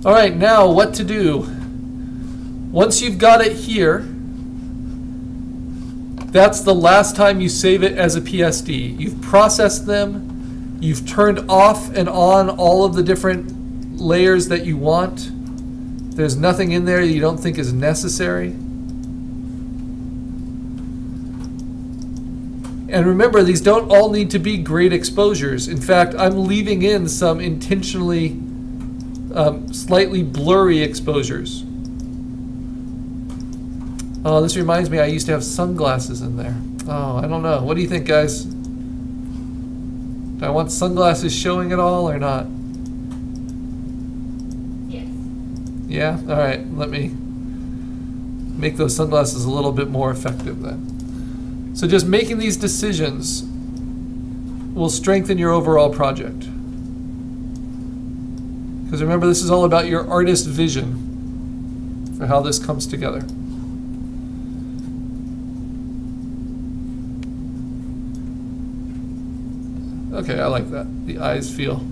All right, now what to do? Once you've got it here, that's the last time you save it as a PSD. You've processed them, you've turned off and on all of the different layers that you want. There's nothing in there you don't think is necessary. And remember, these don't all need to be great exposures. In fact, I'm leaving in some intentionally slightly blurry exposures. Oh, this reminds me, I used to have sunglasses in there. Oh, I don't know. What do you think, guys? Do I want sunglasses showing at all or not? Yes. Yeah? All right, let me make those sunglasses a little bit more effective then. So just making these decisions will strengthen your overall project. Because remember, this is all about your artist vision for how this comes together. Okay, I like that. The eyes feel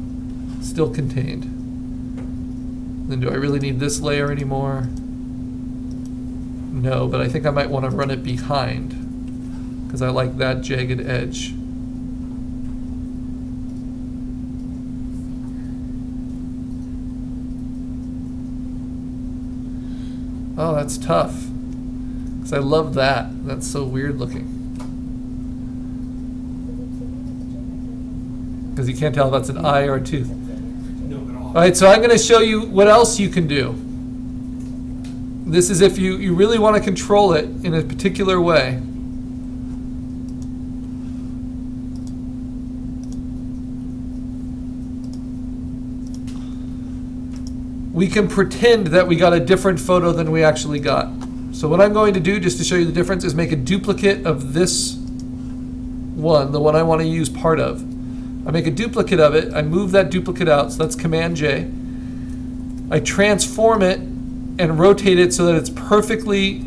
still contained. Then do I really need this layer anymore? No, but I think I might want to run it behind because I like that jagged edge. Oh, that's tough. Because I love that. That's so weird looking. Because you can't tell if that's an eye or a tooth. No, at all. All right, so I'm going to show you what else you can do. This is if you really want to control it in a particular way. We can pretend that we got a different photo than we actually got. So what I'm going to do, just to show you the difference, is make a duplicate of this one, the one I want to use part of. I make a duplicate of it, I move that duplicate out, so that's Command J. I transform it and rotate it so that it's perfectly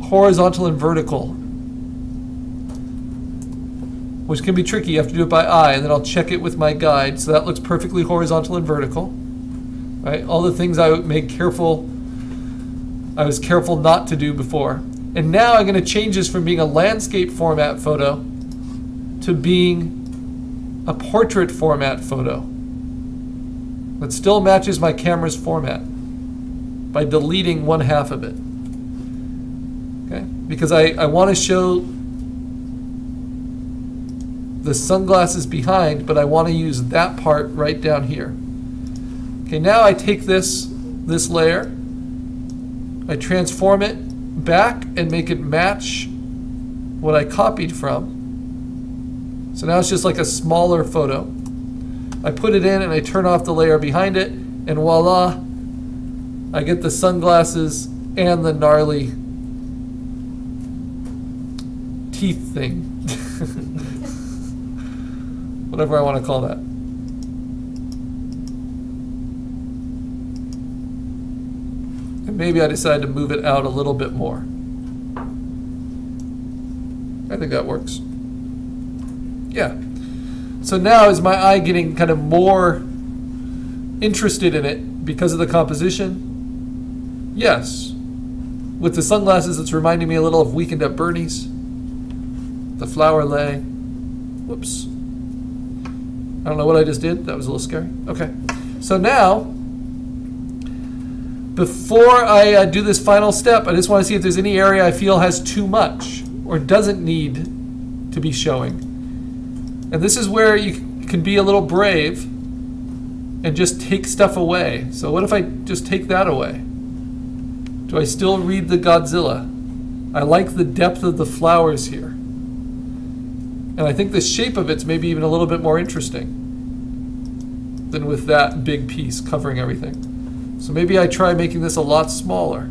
horizontal and vertical, which can be tricky. You have to do it by eye, and then I'll check it with my guide, so that looks perfectly horizontal and vertical. Right? All the things I was careful not to do before. And now I'm going to change this from being a landscape format photo to being a portrait format photo that still matches my camera's format by deleting one half of it. Okay? Because I want to show the sunglasses behind, but I want to use that part right down here. Okay, now I take this layer, I transform it back and make it match what I copied from. So now it's just like a smaller photo. I put it in and I turn off the layer behind it, and voila, I get the sunglasses and the gnarly teeth thing. Whatever I want to call that. And maybe I decide to move it out a little bit more. I think that works. Yeah. So now is my eye getting kind of more interested in it because of the composition? Yes. With the sunglasses, it's reminding me a little of Weekend at Bernie's. The flower lay. Whoops. I don't know what I just did. That was a little scary. Okay. So now, before I do this final step, I just want to see if there's any area I feel has too much or doesn't need to be showing. And this is where you can be a little brave and just take stuff away. So what if I just take that away? Do I still read the Godzilla? I like the depth of the flowers here. And I think the shape of it's maybe even a little bit more interesting than with that big piece covering everything. So maybe I try making this a lot smaller.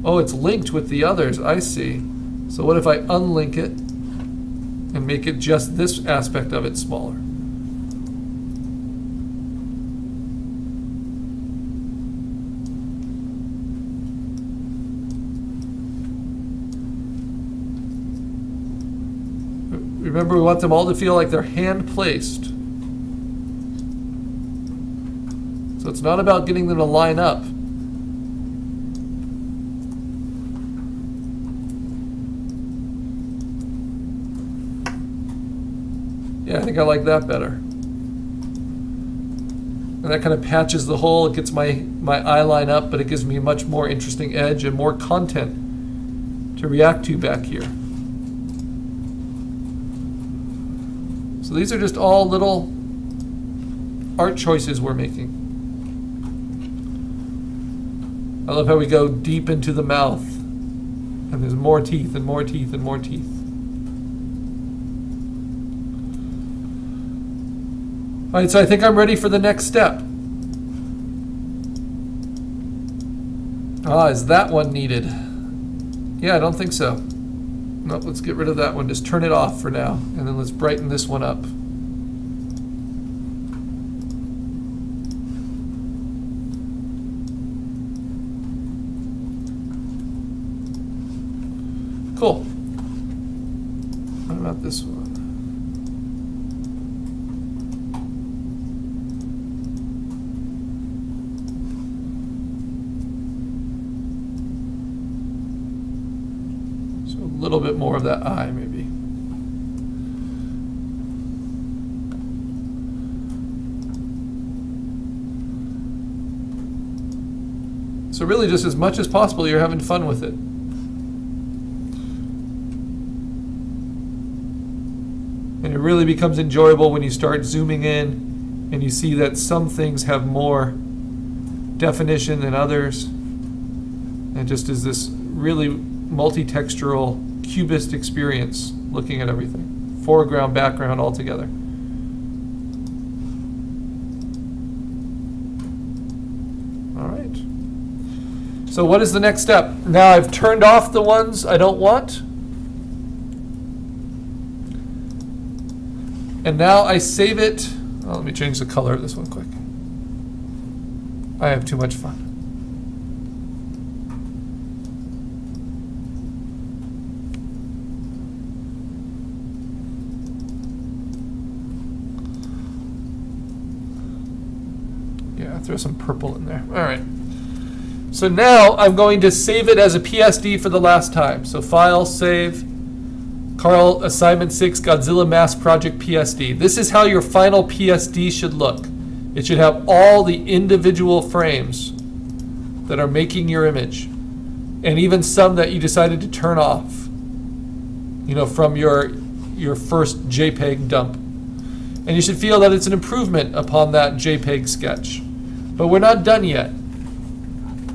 Oh, it's linked with the others, I see. So what if I unlink it and make it just this aspect of it smaller? Remember, we want them all to feel like they're hand-placed. So it's not about getting them to line up. Yeah, I think I like that better. And that kind of patches the hole. It gets my eye line up, but it gives me a much more interesting edge and more content to react to back here. So these are just all little art choices we're making. I love how we go deep into the mouth, and there's more teeth and more teeth and more teeth. All right, so I think I'm ready for the next step. Ah, is that one needed? Yeah, I don't think so. Nope, let's get rid of that one. Just turn it off for now, and then let's brighten this one up. Cool. What about this one? So a little bit more of that eye, maybe. So really, just as much as possible, you're having fun with it. And it really becomes enjoyable when you start zooming in and you see that some things have more definition than others. And it just is this really multi-textural cubist experience looking at everything. Foreground, background, all together. All right. So what is the next step? Now I've turned off the ones I don't want. And now I save it. Oh, let me change the color of this one quick. I have too much fun. Yeah, throw some purple in there. All right. So now I'm going to save it as a PSD for the last time. So File, Save. Carl, Assignment 6, Godzilla Mass Project PSD. This is how your final PSD should look. It should have all the individual frames that are making your image, and even some that you decided to turn off, you know, from your first JPEG dump. And you should feel that it's an improvement upon that JPEG sketch. But we're not done yet,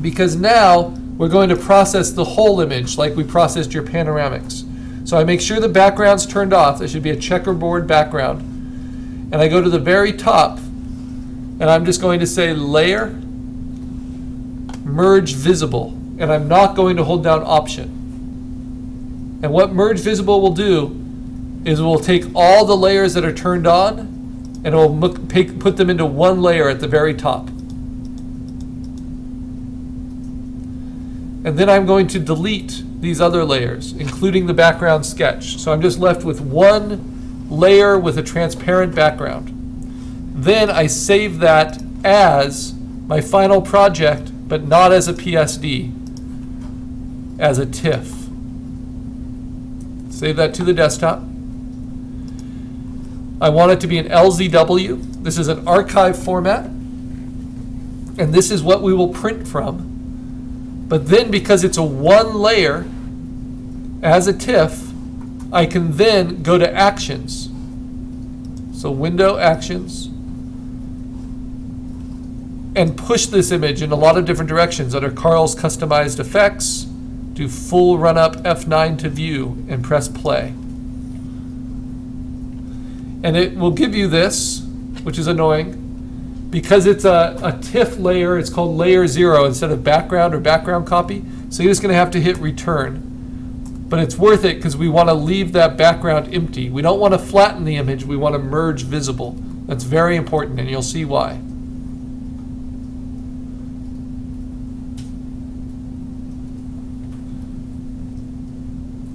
because now we're going to process the whole image like we processed your panoramics. So I make sure the background's turned off. There should be a checkerboard background. And I go to the very top, and I'm just going to say Layer, Merge Visible. And I'm not going to hold down Option. And what Merge Visible will do is it will take all the layers that are turned on, and it will put them into one layer at the very top. And then I'm going to delete these other layers, including the background sketch. So I'm just left with one layer with a transparent background. Then I save that as my final project, but not as a PSD, as a TIFF. Save that to the desktop. I want it to be an LZW. This is an archive format, and this is what we will print from. But then, because it's a one layer as a TIFF, I can then go to Actions. So Window, Actions, and push this image in a lot of different directions under Carl's Customized Effects, do full run up F9 to view, and press play. And it will give you this, which is annoying. Because it's a TIFF layer, it's called layer 0 instead of background or background copy. So you're just going to have to hit return. But it's worth it because we want to leave that background empty. We don't want to flatten the image, we want to merge visible. That's very important, and you'll see why.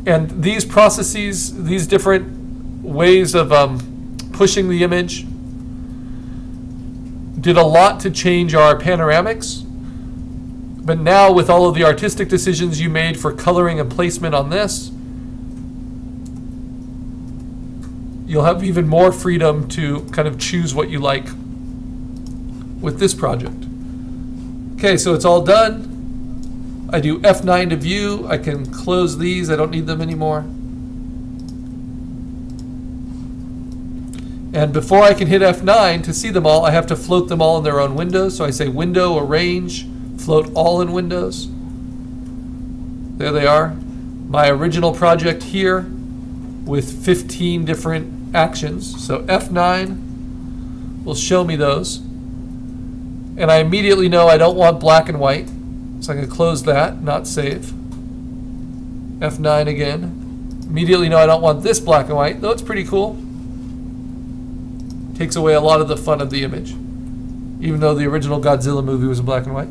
And these processes, these different ways of pushing the image, did a lot to change our panoramics. But now with all of the artistic decisions you made for coloring and placement on this, you'll have even more freedom to kind of choose what you like with this project. Okay, so it's all done. I do F9 to view. I can close these. I don't need them anymore. And before I can hit F9 to see them all, I have to float them all in their own windows. So I say Window, Arrange, Float All in Windows. There they are. My original project here with 15 different actions. So F9 will show me those. And I immediately know I don't want black and white. So I'm going to close that, not save. F9 again. Immediately know I don't want this black and white, though it's pretty cool. Takes away a lot of the fun of the image, even though the original Godzilla movie was in black and white.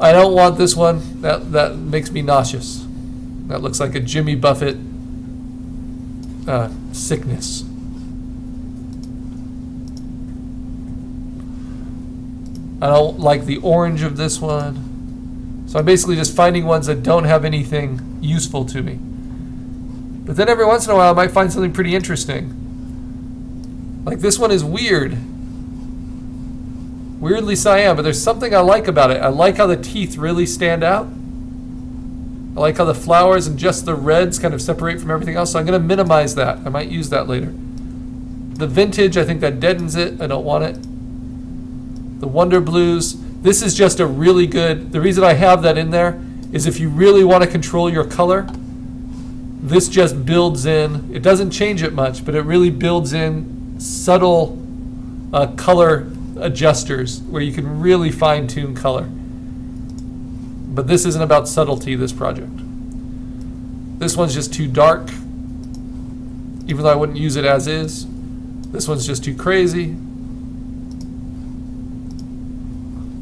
I don't want this one. That makes me nauseous. That looks like a Jimmy Buffett sickness. I don't like the orange of this one. So I'm basically just finding ones that don't have anything useful to me. But then every once in a while I might find something pretty interesting. Like this one is weird. Weirdly cyan, but there's something I like about it. I like how the teeth really stand out. I like how the flowers and just the reds kind of separate from everything else. So I'm going to minimize that. I might use that later. The vintage, I think that deadens it. I don't want it. The Wonder Blues. This is just a really good, the reason I have that in there is if you really want to control your color, this just builds in, it doesn't change it much, but it really builds in subtle color adjusters where you can really fine-tune color. But this isn't about subtlety, this project. This one's just too dark, even though I wouldn't use it as is. This one's just too crazy.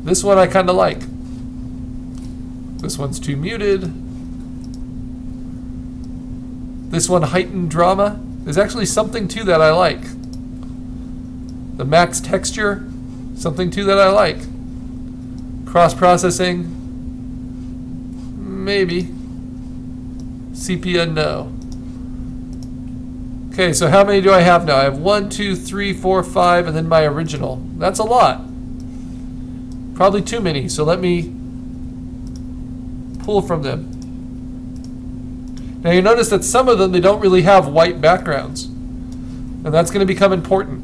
This one I kind of like. This one's too muted. This one, heightened drama. There's actually something to that I like. The max texture, something to that I like. Cross-processing, maybe. Sepia, no. Okay, so how many do I have now? I have 1, 2, 3, 4, 5, and then my original. That's a lot. Probably too many, so let me pull from them. Now you notice that some of them, they don't really have white backgrounds. And that's going to become important.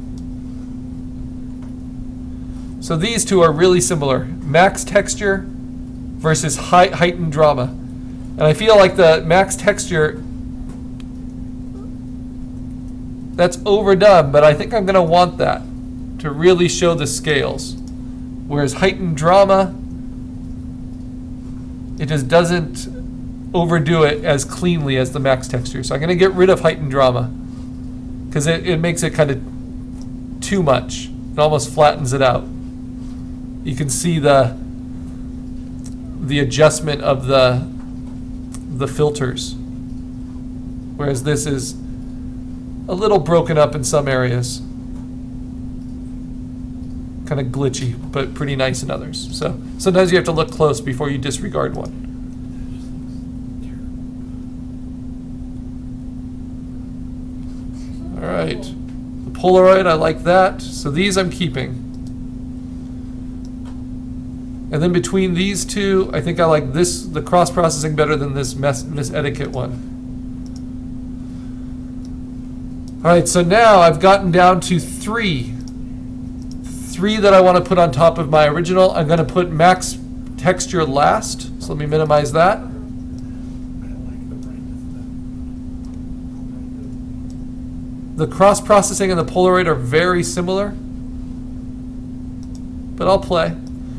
So these two are really similar. Max texture versus heightened drama. And I feel like the max texture, that's overdone, but I think I'm going to want that to really show the scales. Whereas heightened drama, it just doesn't overdo it as cleanly as the max texture. So I'm going to get rid of heightened drama because it makes it kind of too much. It almost flattens it out. You can see the adjustment of the filters. Whereas this is a little broken up in some areas. Kind of glitchy, but pretty nice in others. So sometimes you have to look close before you disregard one. All right, the Polaroid, I like that. So these I'm keeping. And then between these two, I think I like this, the cross-processing, better than this Miss Etiquette one. All right, so now I've gotten down to three that I want to put on top of my original. I'm going to put max texture last, so let me minimize that. The cross-processing and the Polaroid are very similar, but I'll play.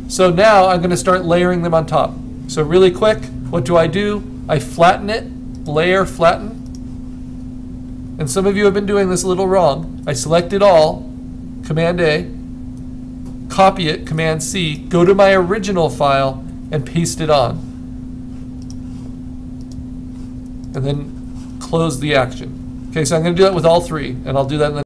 So now I'm going to start layering them on top. So really quick, what do? I flatten it, layer, flatten. And some of you have been doing this a little wrong. I select it all, Command A, copy it, Command C, go to my original file and paste it on. And then close the action. Okay, so I'm going to do that with all three, and I'll do that in the